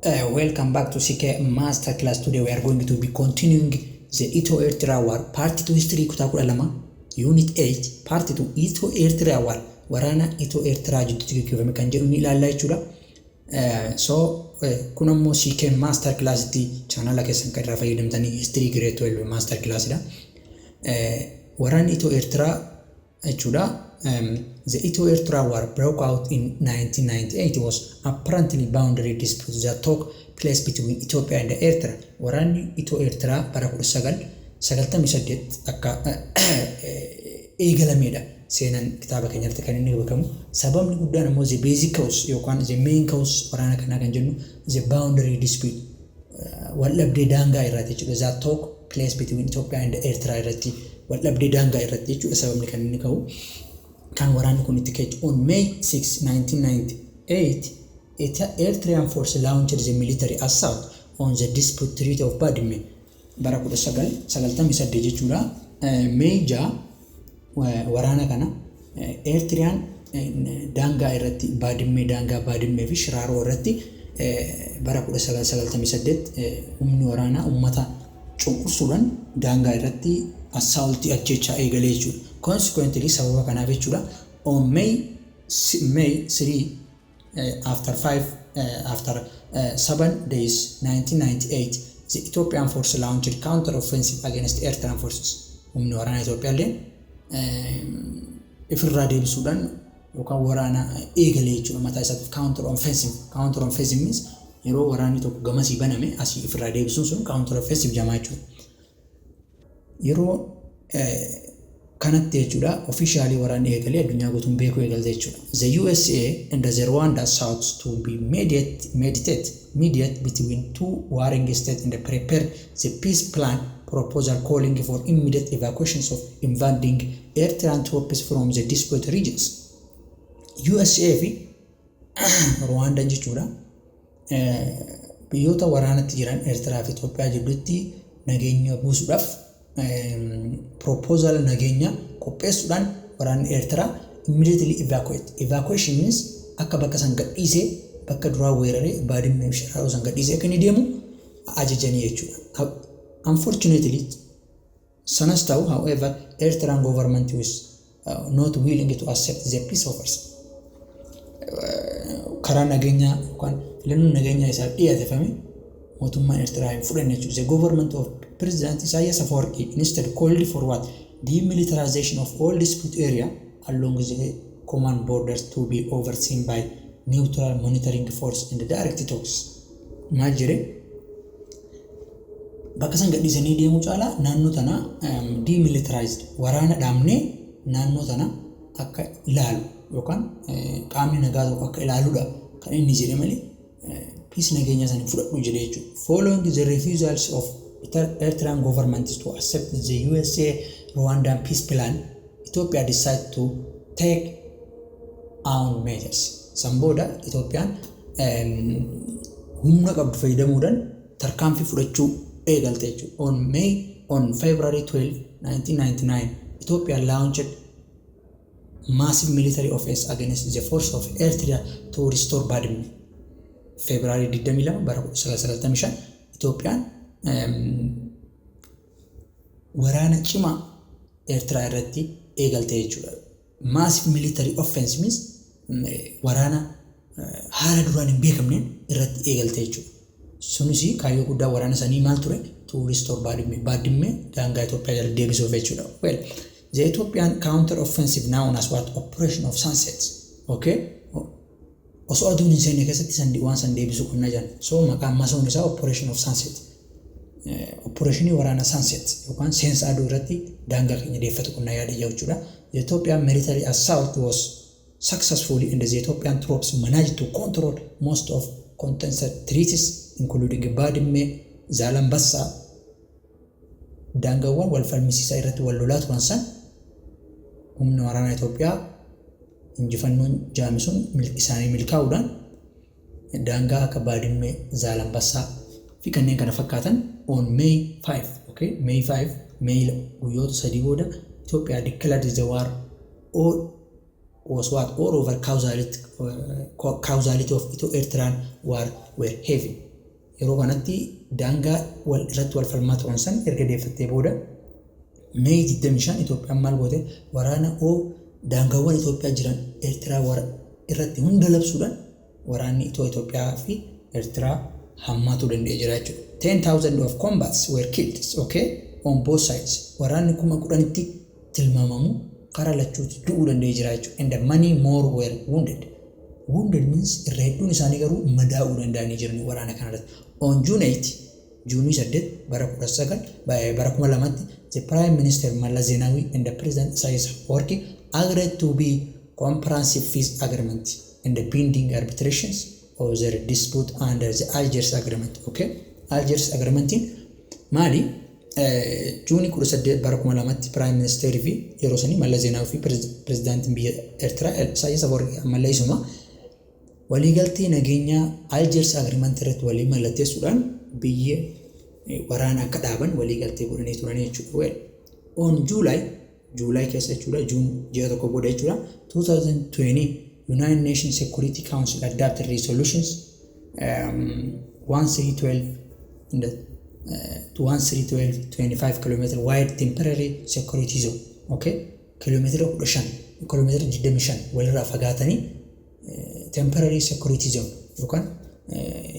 Welcome back to CK Masterclass. Today we are going to be continuing the Ethio-Eritrea War Part 2 History Kutakura Lama Unit 8 Part 2 Ethio-Eritrea War Warana Ethio-Eritrea jidduutti gaggeeffame kan jedhu ni ilaallaa jechuudha. Kun ammoo CK Masterclass itti channel keessan kan irraa fayyadamtanii History Grade 12 Masterclass dha. Waraan Ethio-Eritrea jechuudha. The Ethio-Eritrea War broke out in 1998. It was apparently boundary dispute that took place between Ethiopia and Eritrea. Waraanni Ethio-Eritrea bara 1998 akka eegalamedha. Seenaan kitaaba keenyatti kan inni beekamu. Sababni guddaan ammoo the basic cause yookaan the main cause waraana kanaa kan jennu the boundary dispute wal-dhabdee daangaa irratti jechuudha. That took place between Ethiopia and Eritrea irratti wal-dhabdee daangaa irratti jechuudha sababni kan inni ka'u. Kan waraanni kun itti ka'e on May 6, 1998, Eritrean force launched the military assault on the dispute Treaty of Badime. Bara 1998 jechuudha. May 6 waraana kana Eritrean daangaa irratti daangaa Badime fi Shiraaroo irratti bara 1998 humni waraanaa uummata cunqursuudhaan daangaa irratti assault ajjechaa eegalee jechuudha. Consequently, sababa kanaaf jechuudha on May 3 after 7 days 1998 the Ethiopian force launched counter-offensive against Eritrean forces. Humni waraana Itoophiyaa illee ifirraa deebisuudhaan yookaan waraana eegalee jechuudha mataa isaatti counter-offensive means yeroo waraanni tokko gamasii baname asii ifirraa deebisuun sun counter-offensive jedhama jechuudha. Yeroo kanatti jechuudha officially waraanni eegalee addunyaa guutuun beekuu eegalte jechuudha. The USA and the Rwanda sought to be mediate between two warring states and prepare the peace plan proposal calling for immediate evacuations of invading Eritrean troops from the disputed regions. USA fi Rwanda jechuudha biyyoota waraanatti jiran Eritrea fi Itoophiyaa jidduutti nageenya buusuudhaaf proposal nageenya qopheessuudhaan waraanni Eritrea immediately evacuation means akka bakka san gadhiisee bakka duraa weeraree Badime fi Shiraaroo san gadhiisee akka inni deemu ajajanii jechuudha. Unfortunately sanas ta'u however Eritrean government was not willing to accept the peace offers. Karaa nageenya yookaan filannoo nageenya isaa dhiyaatefame mootummaan Eritrea hin fudhanne jechuudha. The government of President Isaias Afwerki instead called for what? Demilitarization of all dispute area along the command borders to be overseen by neutral monitoring force and direct talks. Maal jedhe bakka san gadhiisanii deemuu caalaa naannoo tana demilitarized waraana dhaabnee naannoo tana akka ilaalu yookaan qaamni nagaa tokko akka ilaaluudha kan inni jedhe malee peace nageenya san fudhadhu jedhe jechuudha. Following the refusals of Eritrean government to accept the USA-Rwandan peace plan, Ethiopia decided to take own measures. Samboda Ethiopian humna qabdu fayyadamuudhaan tarkaanfii fudhachuu eegalte jechuudha. On February 12, 1999, Ethiopia launched massive military offense against the force of Eritrea to restore Badime. February 22 bara 1995 Ethiopian waraana cimaa Eritrea irratti eegalte jechuudha. Massive military offense means waraana haala duraan hin beekamneen irratti eegalte jechuudha. Sunis kaayyoo guddaa waraana sanii maal ture? To restore Badime daangaa Itoophiyaa jala deebisuuf jechuudha. Well, the Ethiopian counter-offensive known as what? Operation of Sunset. Okay? Osoo aduun hin seenne keessatti waan san deebisuu qonna jiran. So maqaan masoon isaa Operation of Sunset. Operation waraana Sunset yookaan seensa aduu irratti daangaa keenya deeffatu qonna yaada jechuudha. The Ethiopian military assault was successfully and the Ethiopian troops managed to control most of contested treaties including Badime, Zalambassa, daangaawwan wal falmisiisaa irratti wal lolaa turan san humna waraana Itoophiyaa injifannoon jaamisuun isaanii milkaa'uudhaan daangaa akka Badime, Zalambassa fi kanneen kana fakkaatan on May 5, okay? May 5, May guyyoota sadii booda Ethiopia declared the war was what all over causality of Ethio-Eritrean war were heavy. yeroo kanatti daangaa wal irratti wal falmaa turan san erga deeffattee booda Mee 25 Itoophiyaan maal goote waraana daangaawwan Itoophiyaa jiran Eertiraa irratti hunda labsuudhaan waraanni Itoophiyaa fi Eertiraa hammaatuu danda'ee jira jechuudha. 10,000 of combats were killed, okay, on both sides. Waraanni 10,000tti tilmaamamu karaa lachuutti du'uu danda'ee jira jechuudha. And many more were wounded. Wounded means irra hedduun isaanii garuu madaa'uu danda'anii jiran waraana kanarratti. On June 8, June 8 bara 2002tti the Prime Minister Mallas Zenawi and the President Isaias Afwerki agreed to be comprehensive peace agreement and the binding arbitrations of their dispute under the Algiers Agreement. Okay, Algiers Agreement in Mali June 18 bara 2002tti Prime Minister fi yeroo sanii Mallas Zenawi fi President biyya Eertiraa Isaias Afwerki ammalleessuma waliigaltee nageenya Algiers Agreement irratti walii mallatteessuudhaan biyya waraana akka dhaaban waliigaltee godhanii turanii jechuudha. On July keessa jechuudha, June ji'a tokko booda jechuudha, 2020 United Nations Security Council adopted resolutions 1312 to 1312 25 km wide temporary security zone. Okay, kilomeetira 25 walirraa fagaatanii temporary security zone yookaan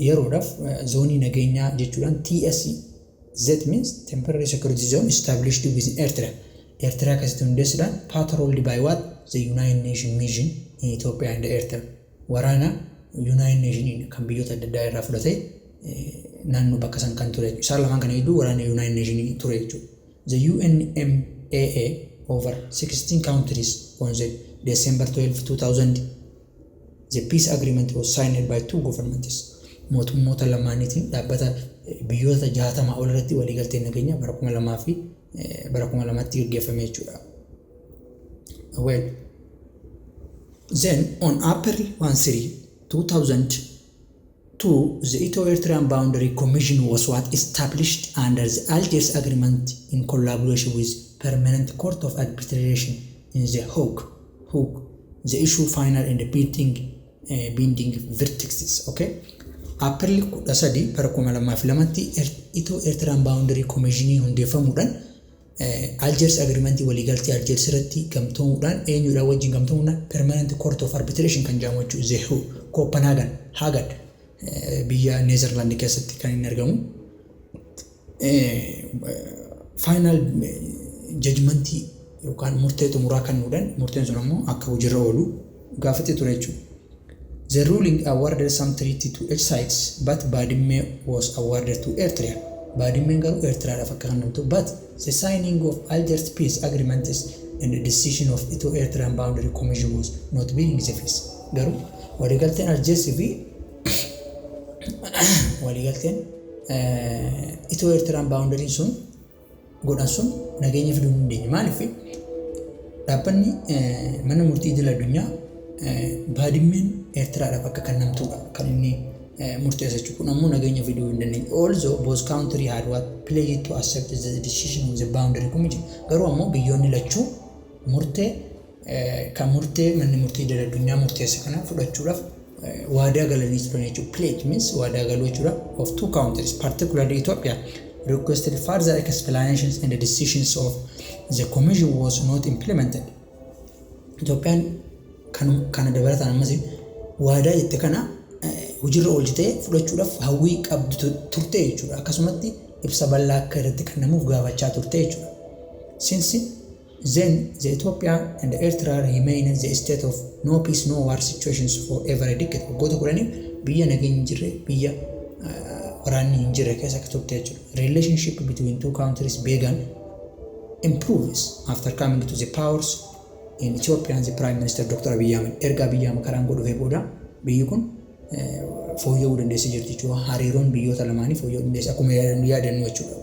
yeroodhaaf zoonii nageenyaa jechuudhaan TSZ means temporary security zone established within Eritrea. Eritrea keessatti hundeessuudhaan patrolled by what? The United Nations mission in Ethiopia and Eritrea. Waraana United Nations kan biyyoota adda addaa irraa fudhatee naannoo bakka san kan ture. Isaan lamaan kana hedduu waraana United Nations ture jechuudha. The UNMAA over 16 countries on the December 12, 2000 the peace agreement was signed by two governments. Mootummoota lamaaniitiin dhaabbata biyyoota 60 ol irratti waliigaltee nageenyaa bara 2000 fi bara 2000tti gaggeeffame jechuudha. Well, then on April 13, 2002, the Ethio-Eritrean Boundary Commission was established under the Algiers Agreement in collaboration with Permanent Court of Arbitration in The Hague. The issue final and the binding verdicts. Okay. April 13 bara 2002tti Ethio-Eritrean Boundary Commission hundeeffamuudhaan Algiers Agreement waliigaltee Algiers irratti gamtoomuudhaan eenyudha wajjin gamtoomuudhaan Permanent Court of Arbitration kan jedhamu jechuudha. Copenhagen biyya Netherlands keessatti kan inni argamu. Final judgment yookaan murtee xumuraa kennuudhaan murteen sun ammoo akka hojiirra oolu gaafatee ture jechuudha. The ruling awarded some treaty to each sides, but Badime was awarded to Eritrea. Badime garuu Eritreadhaaf akka kennamtu, but the signing of Algiers peace agreement and the decision of Ethio-Eritrean Boundary Commission was not binding the peace. Garuu waliigalteen Algiers fi waliigalteen Ethio-Eritrean Boundary sun godhan sun nageenya fiduu hin dandeenye. Maaliif dhaabbanni mana murtii idil addunyaa Badimeen Eritreadhaaf akka kennamtudha kan inni murteessa jechuudha. Kun ammoo nageenya fiduu hin dandeenye. Also both country had pledged to accept the decision of the boundary commission. Garuu ammoo biyyoonni lachuu murtee manni murtii idil addunyaa murteessa kana fudhachuudhaaf waadaa galanii turan jechuudha. Pledge means waadaa galuu jechuudha of two countries, particularly Ethiopia requested further explanations and the decisions of the commission was not implemented. Ethiopian kana dabalataan ammas waadaa jette kana hojiirra oolchitee fudhachuudhaaf hawwii qabdu turte jechuudha. Akkasumatti ibsa bal'aa akka irratti kennamuuf gaafachaa turte jechuudha. Since then the Ethiopia and Eritrea remain in the state of no peace no war situations for ever a decade. Waggoota kudhanii biyya nageenya hin jirre biyya waraanni hin jirre keessa akka turte jechuudha. Relationship between two countries began improves after coming to the powers in Ethiopia and the Prime Minister Dr. Abiy Ahmed. Erga Abiy Ahmed karaan godhufee booda biyyi kun fooyya'uu dandeessee jirti jechuudha. Hariiroon biyyoota lamaanii fooyya'uu dandeesse akkuma yaadannu jechuudha.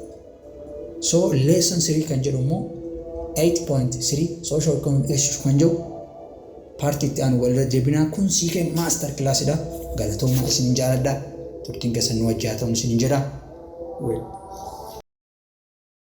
So lesson 3 kan jedhu immoo 8.3 social economic issues kan jedhu paartiitti aanu walirra deebinaa kun siikeen master class dha. Galatoomaa isin jaalladha. Turtiin keessan nu wajjaa ta'uun isin jedha.